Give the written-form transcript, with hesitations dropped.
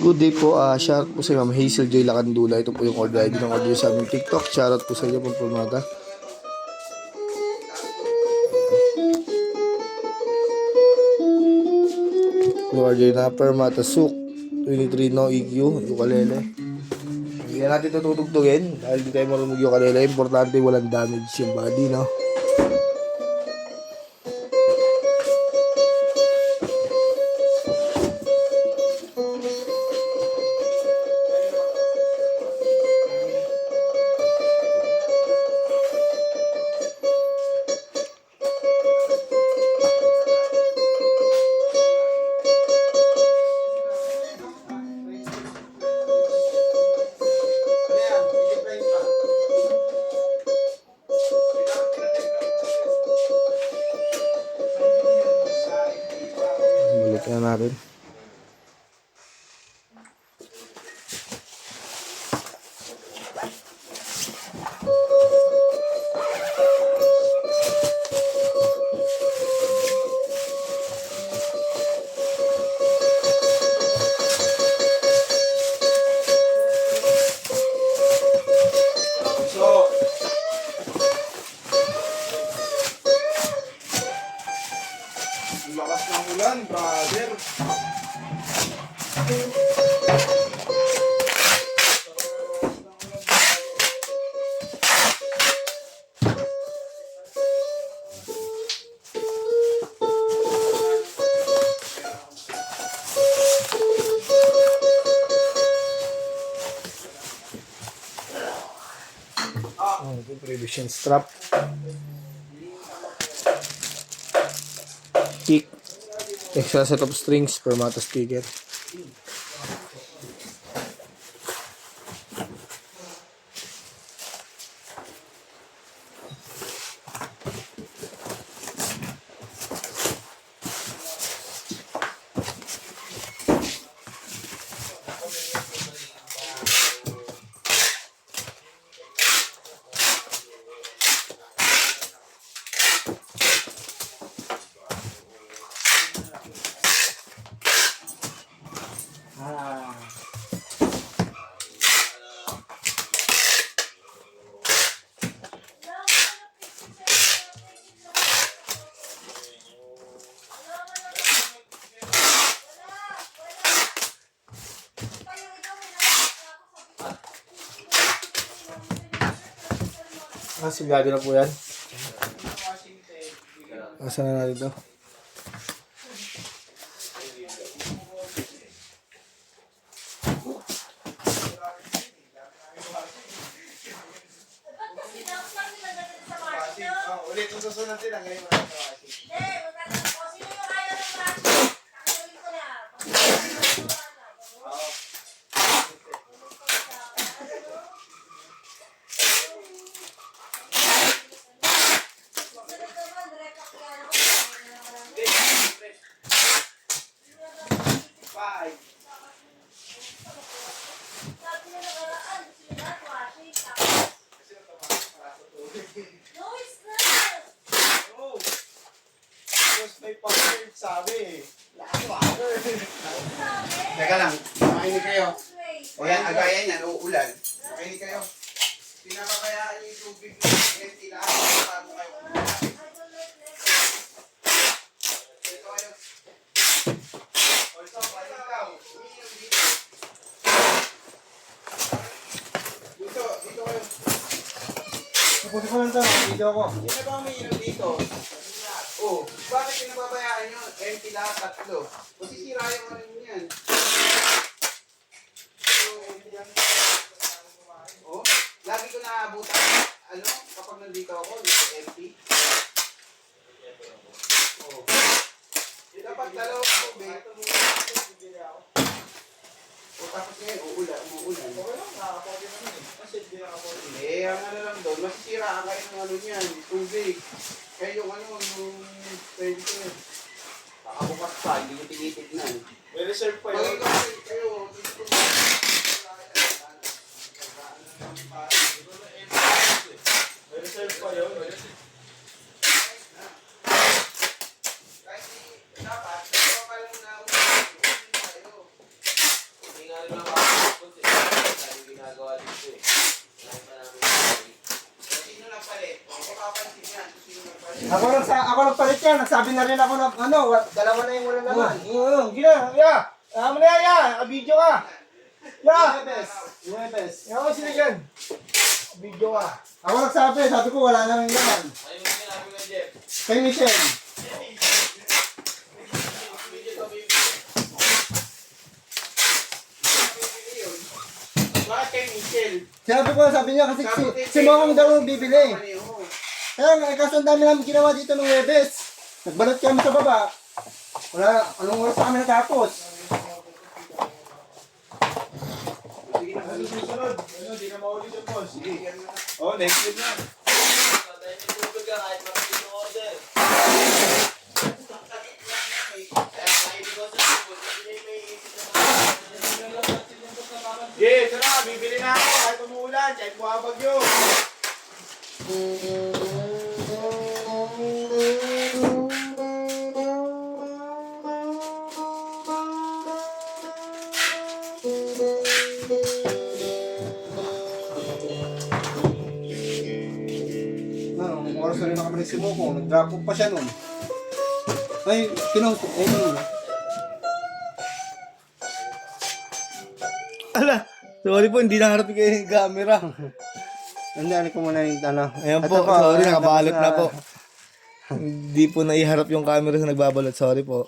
Good day po, shoutout po sa Ma'am Hazel Joy Lacandula. Ito po yung order ID ng order sa aming TikTok. Shoutout po sa inyo po po umaga. Yung order na Permata Souk 23 no EQ, ukulele. Hindi na natin tutugtugin dahil hindi tayo marunong ukulele. Importante walang damage yung body, no? Balik na natin. Lakas ng ulan, brother. Ito prevision strap. Kick. Extra set of strings, Permata speaker. Sigado na po yan. Asan na natin ito? Ulit, susunod sila ngayon mga kawasi. May partner sabi. Teka lang, makinig kayo. O yan, agayan yan, uulan. Makinig kayo. Pinapakayaan niyo yung tubig ng empty lahat. Bago kayo umulan. Dito kayo. Also, balik daw. Umiinom dito. Dito kayo. Naputi ko lang ito, video ko. Hindi na ba umiinom dito? Oh, bakit pinababayaan nyo? Empty lahat, tatlo. Masisira yung ano nyo yan. Oh, lagi ko naabutan, ano, kapag nandito ako, empty. Oh. Dapat dalawang tubig. O tapos ngayon, uulan. Okay lang, nakakapagin naman eh. Kasi hindi nakapagin. Hindi, ang ano lang doon, masisira ang kayo ng ano niyan, tubig. Kaya yung ano, yung pwede ko yun. Nakabukas pa, hindi ko tinitignan. May reserve pa Pag yun. ikaw kayo, dito ko May reserve pa yun. kahit dapat, ikaw pala muna ako. Sino nagpalit? Mapapansin yan kung sino nagpalit. Ako nagpalit yan. Nagsabi na rin ako na, dalawa na yung wala naman. Gina, ya. Mo na ya. Video ka. Ya. Nuebes. Ako sila yan. Video ka. Ako sabi ko wala na yung laman. Kay Michelle. Bakit kay Michelle? Sabi niya kasi si Mokong daw ang bibili. Kaya nga, kaso ang dami namin ginawa dito ng Webes. Nagbalot kami sa baba. Wala, anong oras kami natapos? Susunod. Hindi na maulit yung boss. Oh, next week na. Yeah, tara, bibili na ako kahit umuulan, kahit buhabagyo. Anong oras na rin nakabalik si Moko? Nag-drop off pa siya nun. Ay, pinost. Ay, nun. Ala, sorry po, hindi naharap kayo yung camera. Hindi, ano ko muna yung ano. Ayan Ito po, sorry, ayan, nakabalot tapos na po. Hindi po naiharap yung camera sa nagbabalot, sorry po.